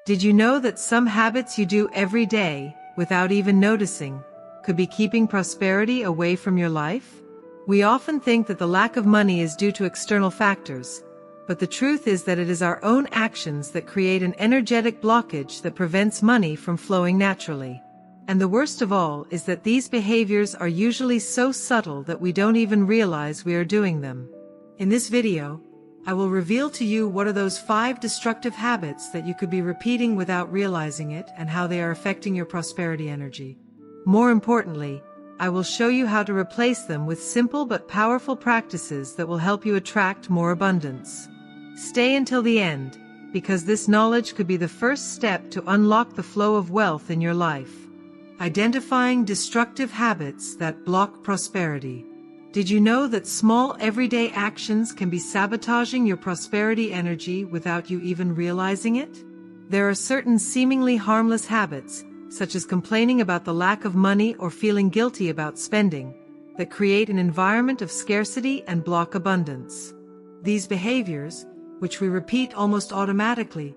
Did you know that some habits you do every day, without even noticing, could be keeping prosperity away from your life? We often think that the lack of money is due to external factors, but the truth is that it is our own actions that create an energetic blockage that prevents money from flowing naturally. And the worst of all is that these behaviors are usually so subtle that we don't even realize we are doing them. In this video, I will reveal to you what are those 5 destructive habits that you could be repeating without realizing it and how they are affecting your prosperity energy. More importantly, I will show you how to replace them with simple but powerful practices that will help you attract more abundance. Stay until the end, because this knowledge could be the first step to unlock the flow of wealth in your life. Identifying destructive habits that block prosperity. Did you know that small everyday actions can be sabotaging your prosperity energy without you even realizing it? There are certain seemingly harmless habits, such as complaining about the lack of money or feeling guilty about spending, that create an environment of scarcity and block abundance. These behaviors, which we repeat almost automatically,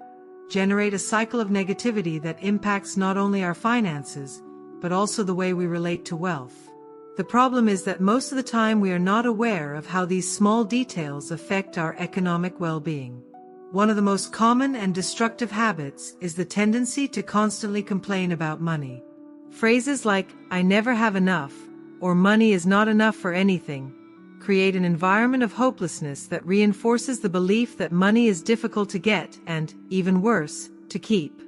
generate a cycle of negativity that impacts not only our finances, but also the way we relate to wealth. The problem is that most of the time we are not aware of how these small details affect our economic well-being. One of the most common and destructive habits is the tendency to constantly complain about money. Phrases like, "I never have enough," or "money is not enough for anything," create an environment of hopelessness that reinforces the belief that money is difficult to get and, even worse, to keep.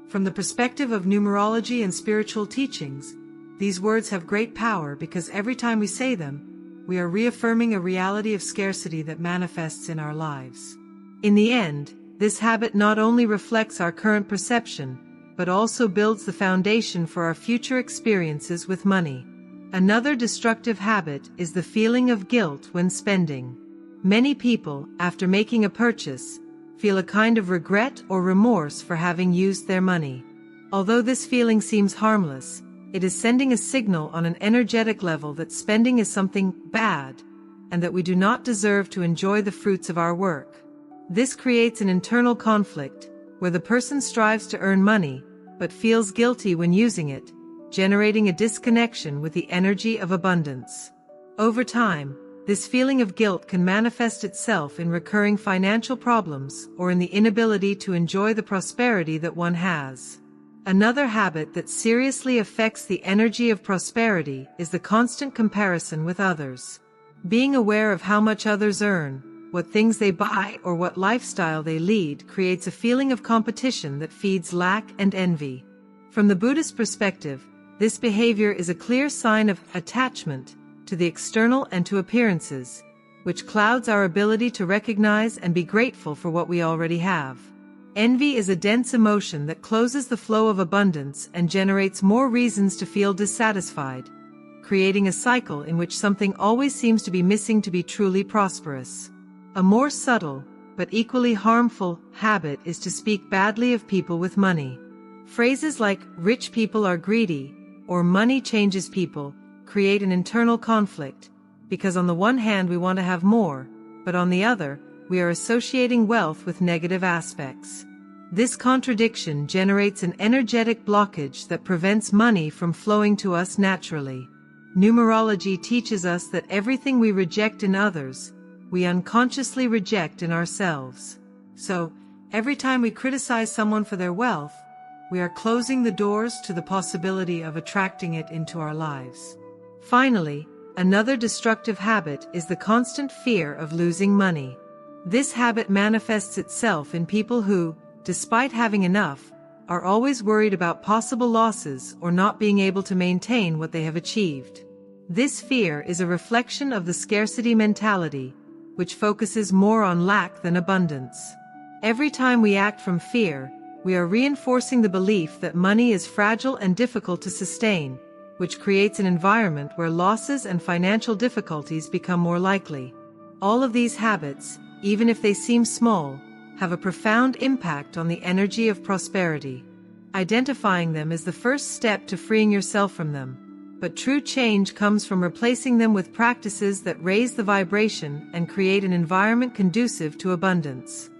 From the perspective of numerology and spiritual teachings, these words have great power because every time we say them, we are reaffirming a reality of scarcity that manifests in our lives. In the end, this habit not only reflects our current perception, but also builds the foundation for our future experiences with money. Another destructive habit is the feeling of guilt when spending. Many people, after making a purchase, feel a kind of regret or remorse for having used their money. Although this feeling seems harmless, it is sending a signal on an energetic level that spending is something bad, and that we do not deserve to enjoy the fruits of our work. This creates an internal conflict, where the person strives to earn money, but feels guilty when using it, generating a disconnection with the energy of abundance. Over time, this feeling of guilt can manifest itself in recurring financial problems or in the inability to enjoy the prosperity that one has. Another habit that seriously affects the energy of prosperity is the constant comparison with others. Being aware of how much others earn, what things they buy, or what lifestyle they lead creates a feeling of competition that feeds lack and envy. From the Buddhist perspective, this behavior is a clear sign of attachment to the external and to appearances, which clouds our ability to recognize and be grateful for what we already have. Envy is a dense emotion that closes the flow of abundance and generates more reasons to feel dissatisfied, creating a cycle in which something always seems to be missing to be truly prosperous. A more subtle, but equally harmful, habit is to speak badly of people with money. Phrases like, "rich people are greedy," or "money changes people," create an internal conflict, because on the one hand we want to have more, but on the other, we are associating wealth with negative aspects. This contradiction generates an energetic blockage that prevents money from flowing to us naturally. Numerology teaches us that everything we reject in others, we unconsciously reject in ourselves. So, every time we criticize someone for their wealth, we are closing the doors to the possibility of attracting it into our lives. Finally, another destructive habit is the constant fear of losing money. This habit manifests itself in people who, despite having enough, are always worried about possible losses or not being able to maintain what they have achieved. This fear is a reflection of the scarcity mentality, which focuses more on lack than abundance. Every time we act from fear, we are reinforcing the belief that money is fragile and difficult to sustain, which creates an environment where losses and financial difficulties become more likely. All of these habits, even if they seem small, have a profound impact on the energy of prosperity. Identifying them is the first step to freeing yourself from them, but true change comes from replacing them with practices that raise the vibration and create an environment conducive to abundance.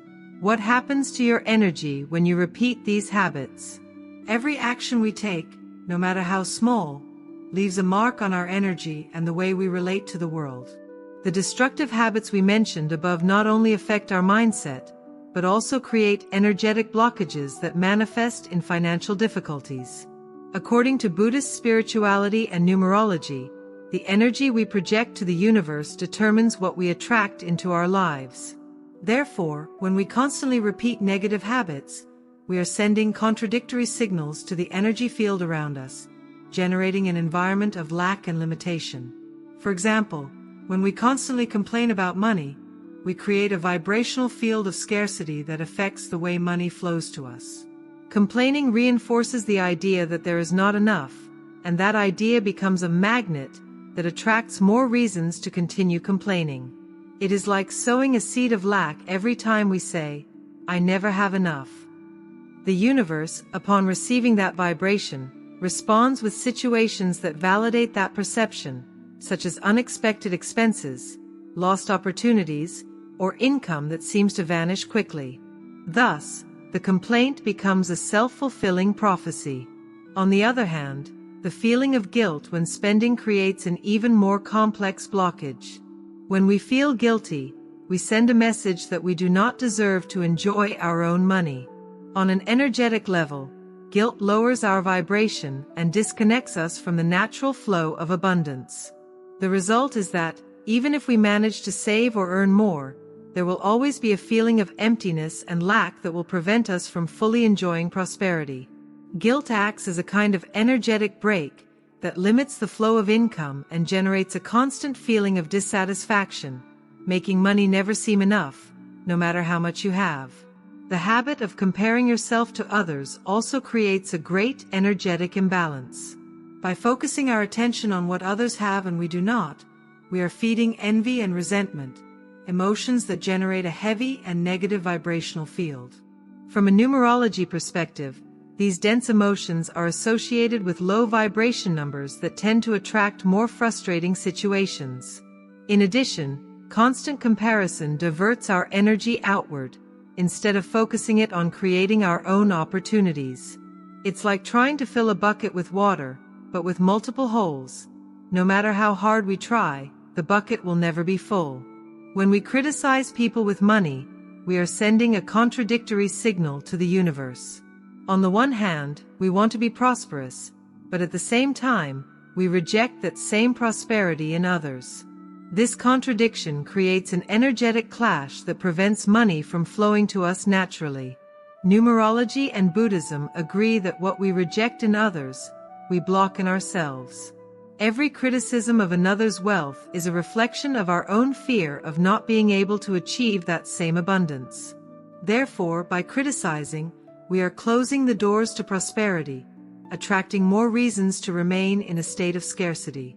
What happens to your energy when you repeat these habits? Every action we take, no matter how small, leaves a mark on our energy and the way we relate to the world. The destructive habits we mentioned above not only affect our mindset, but also create energetic blockages that manifest in financial difficulties. According to Buddhist spirituality and numerology, the energy we project to the universe determines what we attract into our lives. Therefore, when we constantly repeat negative habits, we are sending contradictory signals to the energy field around us, generating an environment of lack and limitation. For example, when we constantly complain about money, we create a vibrational field of scarcity that affects the way money flows to us. Complaining reinforces the idea that there is not enough, and that idea becomes a magnet that attracts more reasons to continue complaining. It is like sowing a seed of lack every time we say, "I never have enough." The universe, upon receiving that vibration, responds with situations that validate that perception, such as unexpected expenses, lost opportunities, or income that seems to vanish quickly. Thus, the complaint becomes a self-fulfilling prophecy. On the other hand, the feeling of guilt when spending creates an even more complex blockage. When we feel guilty, we send a message that we do not deserve to enjoy our own money. On an energetic level, guilt lowers our vibration and disconnects us from the natural flow of abundance. The result is that, even if we manage to save or earn more, there will always be a feeling of emptiness and lack that will prevent us from fully enjoying prosperity. Guilt acts as a kind of energetic brake that limits the flow of income and generates a constant feeling of dissatisfaction, making money never seem enough, no matter how much you have. The habit of comparing yourself to others also creates a great energetic imbalance. By focusing our attention on what others have and we do not, we are feeding envy and resentment, emotions that generate a heavy and negative vibrational field. From a numerology perspective, these dense emotions are associated with low vibration numbers that tend to attract more frustrating situations. In addition, constant comparison diverts our energy outward, instead of focusing it on creating our own opportunities. It's like trying to fill a bucket with water, but with multiple holes. No matter how hard we try, the bucket will never be full. When we criticize people with money, we are sending a contradictory signal to the universe. On the one hand, we want to be prosperous, but at the same time, we reject that same prosperity in others. This contradiction creates an energetic clash that prevents money from flowing to us naturally. Numerology and Buddhism agree that what we reject in others, we block in ourselves. Every criticism of another's wealth is a reflection of our own fear of not being able to achieve that same abundance. Therefore, by criticizing, we are closing the doors to prosperity, attracting more reasons to remain in a state of scarcity.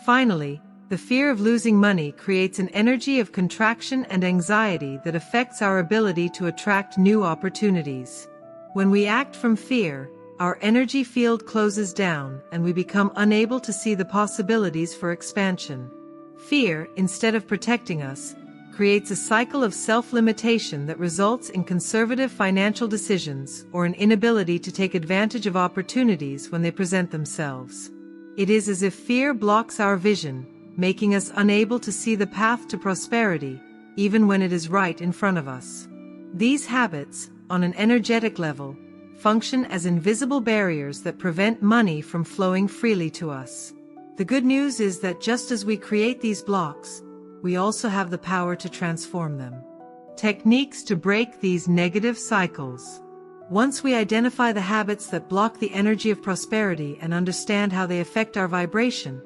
Finally, the fear of losing money creates an energy of contraction and anxiety that affects our ability to attract new opportunities. When we act from fear, our energy field closes down and we become unable to see the possibilities for expansion. Fear, instead of protecting us, creates a cycle of self-limitation that results in conservative financial decisions or an inability to take advantage of opportunities when they present themselves. It is as if fear blocks our vision, making us unable to see the path to prosperity, even when it is right in front of us. These habits, on an energetic level, function as invisible barriers that prevent money from flowing freely to us. The good news is that just as we create these blocks, we also have the power to transform them. Techniques to break these negative cycles. Once we identify the habits that block the energy of prosperity and understand how they affect our vibration,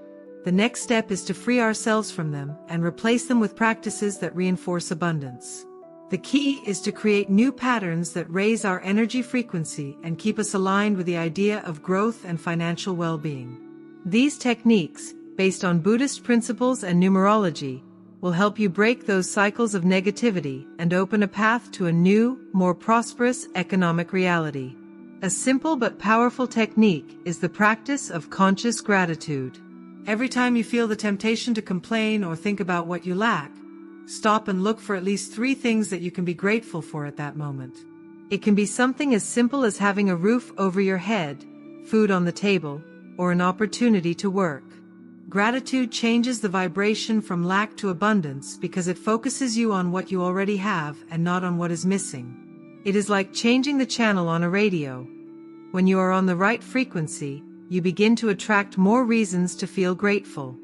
the next step is to free ourselves from them and replace them with practices that reinforce abundance. The key is to create new patterns that raise our energy frequency and keep us aligned with the idea of growth and financial well-being. These techniques, based on Buddhist principles and numerology, will help you break those cycles of negativity and open a path to a new, more prosperous economic reality. A simple but powerful technique is the practice of conscious gratitude. Every time you feel the temptation to complain or think about what you lack, Stop and look for at least 3 things that you can be grateful for at that moment. It can be something as simple as having a roof over your head, food on the table, or an opportunity to work. Gratitude changes the vibration from lack to abundance because it focuses you on what you already have and not on what is missing. It is like changing the channel on a radio. When you are on the right frequency, you begin to attract more reasons to feel grateful.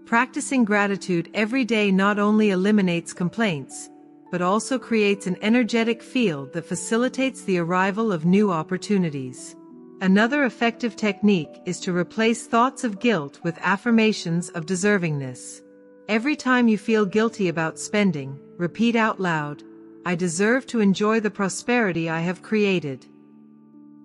Practicing gratitude every day not only eliminates complaints, but also creates an energetic field that facilitates the arrival of new opportunities. Another effective technique is to replace thoughts of guilt with affirmations of deservingness. Every time you feel guilty about spending, repeat out loud, "I deserve to enjoy the prosperity I have created."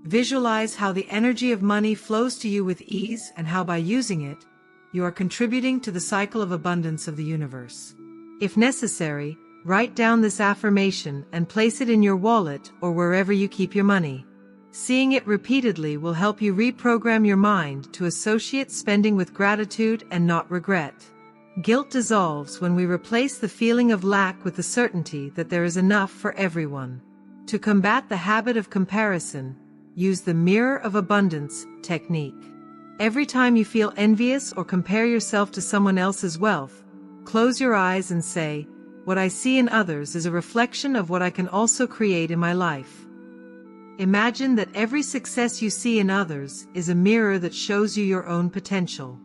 Visualize how the energy of money flows to you with ease and how by using it, you are contributing to the cycle of abundance of the universe. If necessary, write down this affirmation and place it in your wallet or wherever you keep your money. Seeing it repeatedly will help you reprogram your mind to associate spending with gratitude and not regret. Guilt dissolves when we replace the feeling of lack with the certainty that there is enough for everyone. To combat the habit of comparison, use the mirror of abundance technique. Every time you feel envious or compare yourself to someone else's wealth, close your eyes and say, "What I see in others is a reflection of what I can also create in my life." Imagine that every success you see in others is a mirror that shows you your own potential.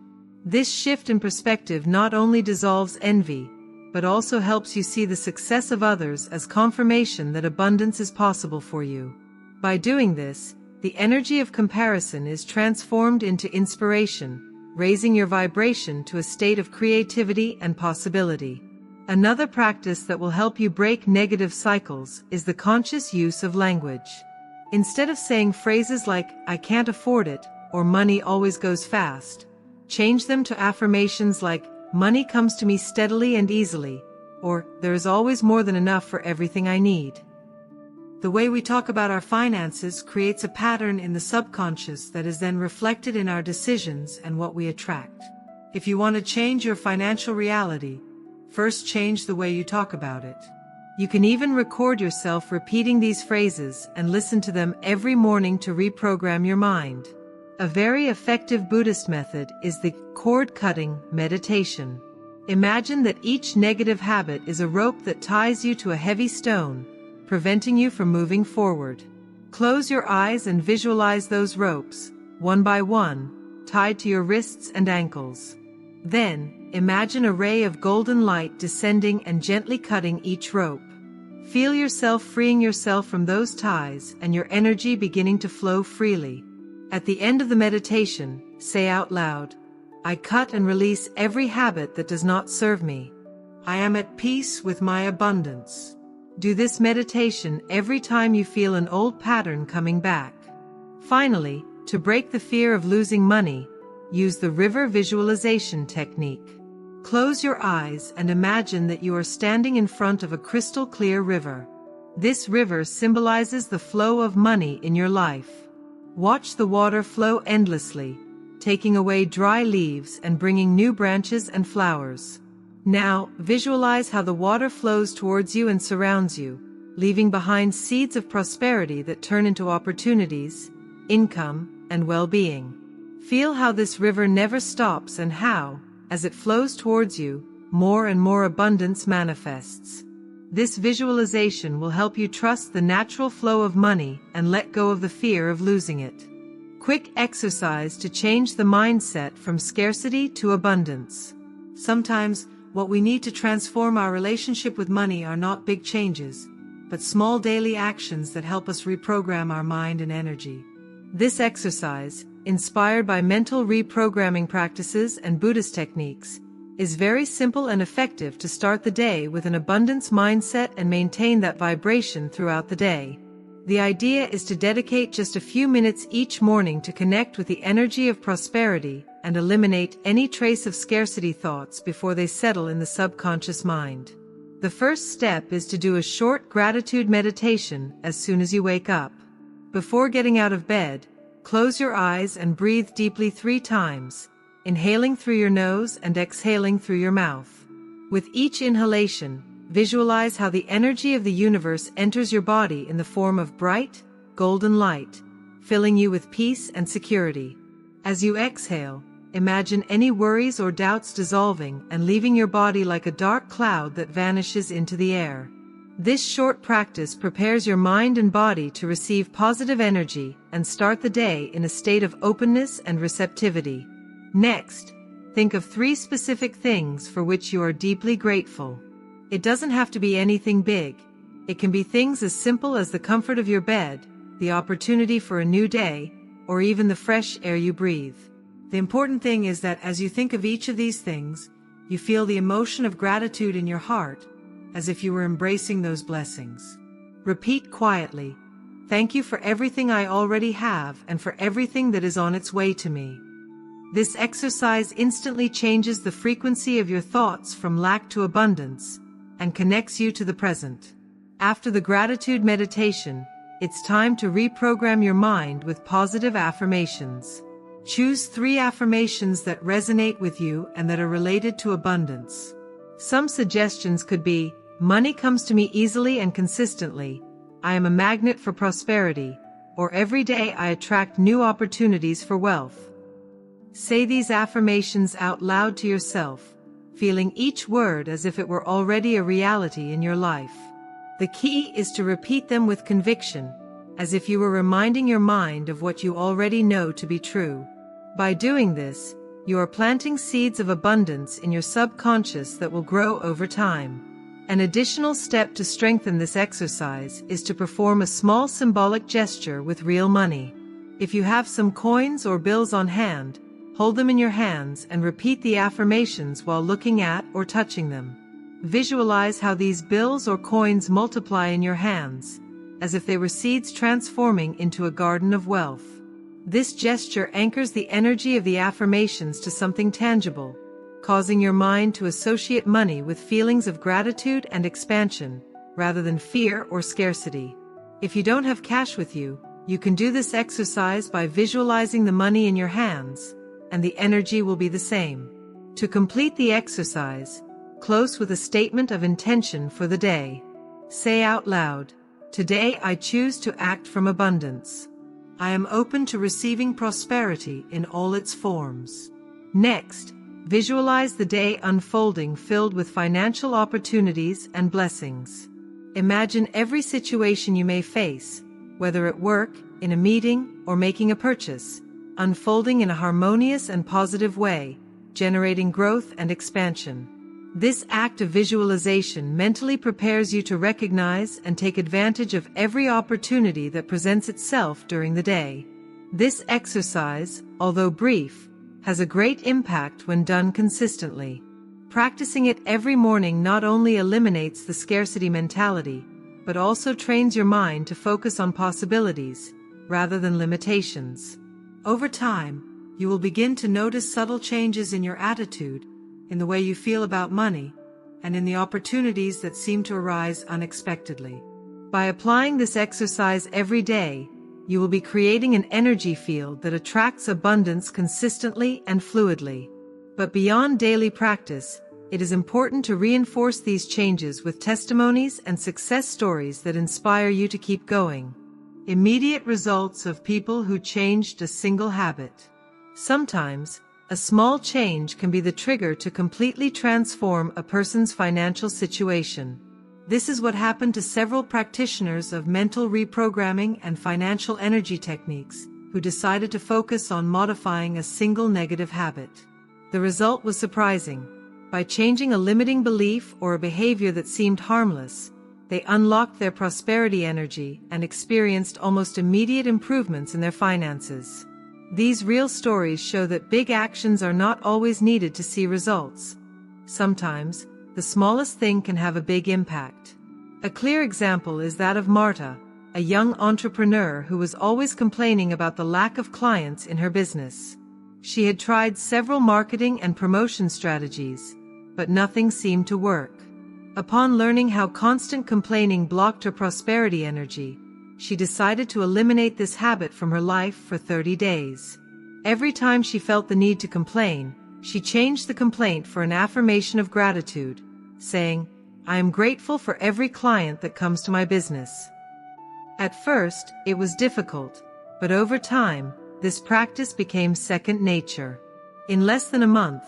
This shift in perspective not only dissolves envy, but also helps you see the success of others as confirmation that abundance is possible for you. By doing this, the energy of comparison is transformed into inspiration, raising your vibration to a state of creativity and possibility. Another practice that will help you break negative cycles is the conscious use of language. Instead of saying phrases like, "I can't afford it," or "money always goes fast," change them to affirmations like, "Money comes to me steadily and easily," or "There is always more than enough for everything I need." The way we talk about our finances creates a pattern in the subconscious that is then reflected in our decisions and what we attract. If you want to change your financial reality, first change the way you talk about it. You can even record yourself repeating these phrases and listen to them every morning to reprogram your mind. A very effective Buddhist method is the cord-cutting meditation. Imagine that each negative habit is a rope that ties you to a heavy stone, preventing you from moving forward. Close your eyes and visualize those ropes, one by one, tied to your wrists and ankles. Then, imagine a ray of golden light descending and gently cutting each rope. Feel yourself freeing yourself from those ties and your energy beginning to flow freely. At the end of the meditation, say out loud, "I cut and release every habit that does not serve me. I am at peace with my abundance." Do this meditation every time you feel an old pattern coming back. Finally, to break the fear of losing money, use the river visualization technique. Close your eyes and imagine that you are standing in front of a crystal-clear river. This river symbolizes the flow of money in your life. Watch the water flow endlessly, taking away dry leaves and bringing new branches and flowers. Now, visualize how the water flows towards you and surrounds you, leaving behind seeds of prosperity that turn into opportunities, income, and well-being. Feel how this river never stops and how, as it flows towards you, more and more abundance manifests. This visualization will help you trust the natural flow of money and let go of the fear of losing it. Quick exercise to change the mindset from scarcity to abundance. Sometimes, what we need to transform our relationship with money are not big changes, but small daily actions that help us reprogram our mind and energy. This exercise, inspired by mental reprogramming practices and Buddhist techniques, is very simple and effective to start the day with an abundance mindset and maintain that vibration throughout the day. The idea is to dedicate just a few minutes each morning to connect with the energy of prosperity and eliminate any trace of scarcity thoughts before they settle in the subconscious mind. The first step is to do a short gratitude meditation as soon as you wake up. Before getting out of bed, close your eyes and breathe deeply 3 times, inhaling through your nose and exhaling through your mouth. With each inhalation, Visualize how the energy of the universe enters your body in the form of bright, golden light, filling you with peace and security. As you exhale, imagine any worries or doubts dissolving and leaving your body like a dark cloud that vanishes into the air. This short practice prepares your mind and body to receive positive energy and start the day in a state of openness and receptivity. Next, think of 3 specific things for which you are deeply grateful. It doesn't have to be anything big. It can be things as simple as the comfort of your bed, the opportunity for a new day, or even the fresh air you breathe. The important thing is that as you think of each of these things, you feel the emotion of gratitude in your heart, as if you were embracing those blessings. Repeat quietly, "Thank you for everything I already have and for everything that is on its way to me." This exercise instantly changes the frequency of your thoughts from lack to abundance and connects you to the present. After the gratitude meditation, it's time to reprogram your mind with positive affirmations. Choose 3 affirmations that resonate with you and that are related to abundance. Some suggestions could be, "Money comes to me easily and consistently. I am a magnet for prosperity," or "Every day I attract new opportunities for wealth." Say these affirmations out loud to yourself, feeling each word as if it were already a reality in your life. The key is to repeat them with conviction, as if you were reminding your mind of what you already know to be true. By doing this, you are planting seeds of abundance in your subconscious that will grow over time. An additional step to strengthen this exercise is to perform a small symbolic gesture with real money. If you have some coins or bills on hand, hold them in your hands and repeat the affirmations while looking at or touching them. Visualize how these bills or coins multiply in your hands, as if they were seeds transforming into a garden of wealth. This gesture anchors the energy of the affirmations to something tangible, causing your mind to associate money with feelings of gratitude and expansion, rather than fear or scarcity. If you don't have cash with you, you can do this exercise by visualizing the money in your hands, and the energy will be the same. To complete the exercise, close with a statement of intention for the day. Say out loud, "Today I choose to act from abundance. I am open to receiving prosperity in all its forms." Next, visualize the day unfolding filled with financial opportunities and blessings. Imagine every situation you may face, whether at work, in a meeting, or making a purchase, unfolding in a harmonious and positive way, generating growth and expansion. This act of visualization mentally prepares you to recognize and take advantage of every opportunity that presents itself during the day. This exercise, although brief, has a great impact when done consistently. Practicing it every morning not only eliminates the scarcity mentality, but also trains your mind to focus on possibilities, rather than limitations. Over time, you will begin to notice subtle changes in your attitude, in the way you feel about money, and in the opportunities that seem to arise unexpectedly. By applying this exercise every day, you will be creating an energy field that attracts abundance consistently and fluidly. But beyond daily practice, it is important to reinforce these changes with testimonies and success stories that inspire you to keep going. Immediate results of people who changed a single habit. Sometimes, a small change can be the trigger to completely transform a person's financial situation. This is what happened to several practitioners of mental reprogramming and financial energy techniques who decided to focus on modifying a single negative habit. The result was surprising. By changing a limiting belief or a behavior that seemed harmless, they unlocked their prosperity energy and experienced almost immediate improvements in their finances. These real stories show that big actions are not always needed to see results. Sometimes, the smallest thing can have a big impact. A clear example is that of Marta, a young entrepreneur who was always complaining about the lack of clients in her business. She had tried several marketing and promotion strategies, but nothing seemed to work. Upon learning how constant complaining blocked her prosperity energy, she decided to eliminate this habit from her life for 30 days. Every time she felt the need to complain, she changed the complaint for an affirmation of gratitude, saying, I am grateful for every client that comes to my business. At first, it was difficult, but over time, this practice became second nature. In less than a month,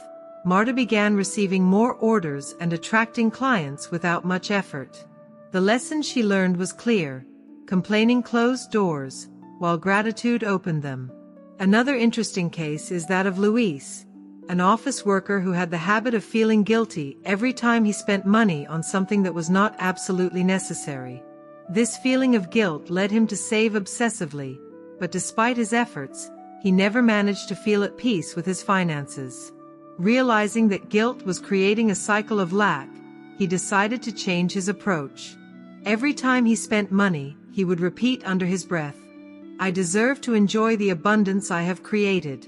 Marta began receiving more orders and attracting clients without much effort. The lesson she learned was clear: complaining closed doors, while gratitude opened them. Another interesting case is that of Luis, an office worker who had the habit of feeling guilty every time he spent money on something that was not absolutely necessary. This feeling of guilt led him to save obsessively, but despite his efforts, he never managed to feel at peace with his finances. Realizing that guilt was creating a cycle of lack, he decided to change his approach. Every time he spent money, he would repeat under his breath, "I deserve to enjoy the abundance I have created."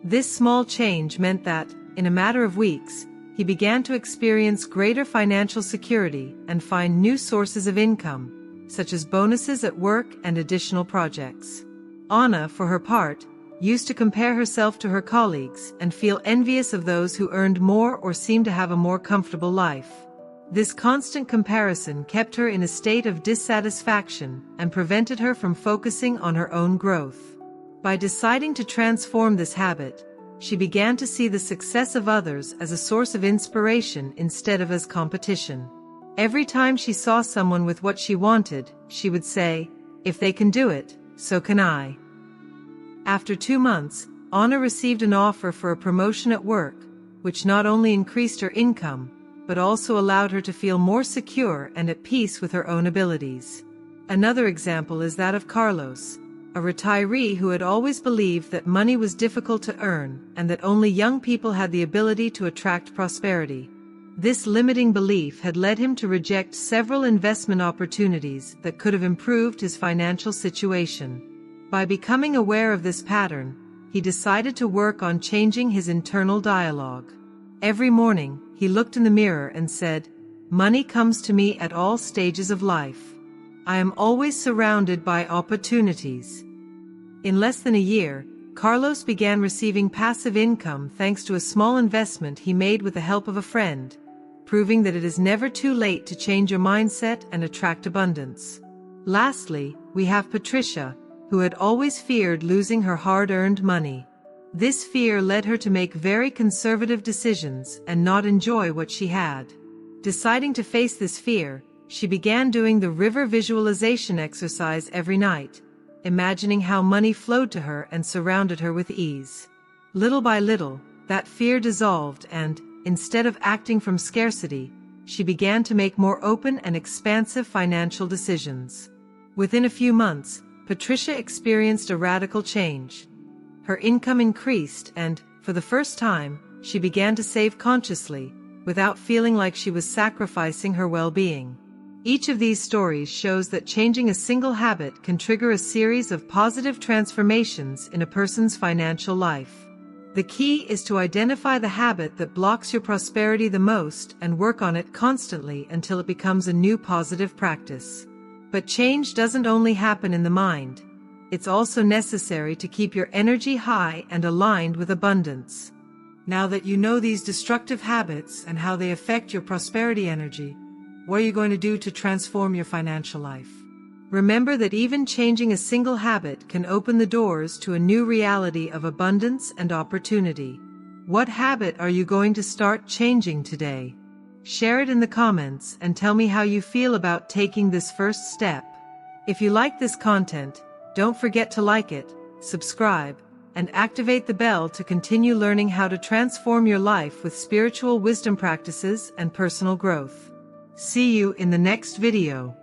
This small change meant that, in a matter of weeks, he began to experience greater financial security and find new sources of income, such as bonuses at work and additional projects. Anna, for her part, used to compare herself to her colleagues and feel envious of those who earned more or seemed to have a more comfortable life. This constant comparison kept her in a state of dissatisfaction and prevented her from focusing on her own growth. By deciding to transform this habit, she began to see the success of others as a source of inspiration instead of as competition. Every time she saw someone with what she wanted, she would say, "If they can do it, so can I." After 2 months, Anna received an offer for a promotion at work, which not only increased her income, but also allowed her to feel more secure and at peace with her own abilities. Another example is that of Carlos, a retiree who had always believed that money was difficult to earn and that only young people had the ability to attract prosperity. This limiting belief had led him to reject several investment opportunities that could have improved his financial situation. By becoming aware of this pattern, he decided to work on changing his internal dialogue. Every morning, he looked in the mirror and said, "Money comes to me at all stages of life. I am always surrounded by opportunities." In less than a year, Carlos began receiving passive income thanks to a small investment he made with the help of a friend, proving that it is never too late to change your mindset and attract abundance. Lastly, we have Patricia, who had always feared losing her hard-earned money. This fear led her to make very conservative decisions and not enjoy what she had. Deciding to face this fear, she began doing the river visualization exercise every night, imagining how money flowed to her and surrounded her with ease. Little by little, that fear dissolved and, instead of acting from scarcity, she began to make more open and expansive financial decisions. Within a few months, Patricia experienced a radical change. Her income increased and, for the first time, she began to save consciously, without feeling like she was sacrificing her well-being. Each of these stories shows that changing a single habit can trigger a series of positive transformations in a person's financial life. The key is to identify the habit that blocks your prosperity the most and work on it constantly until it becomes a new positive practice. But change doesn't only happen in the mind. It's also necessary to keep your energy high and aligned with abundance. Now that you know these destructive habits and how they affect your prosperity energy, what are you going to do to transform your financial life? Remember that even changing a single habit can open the doors to a new reality of abundance and opportunity. What habit are you going to start changing today? Share it in the comments and tell me how you feel about taking this first step. If you like this content, don't forget to like it, subscribe, and activate the bell to continue learning how to transform your life with spiritual wisdom practices and personal growth. See you in the next video.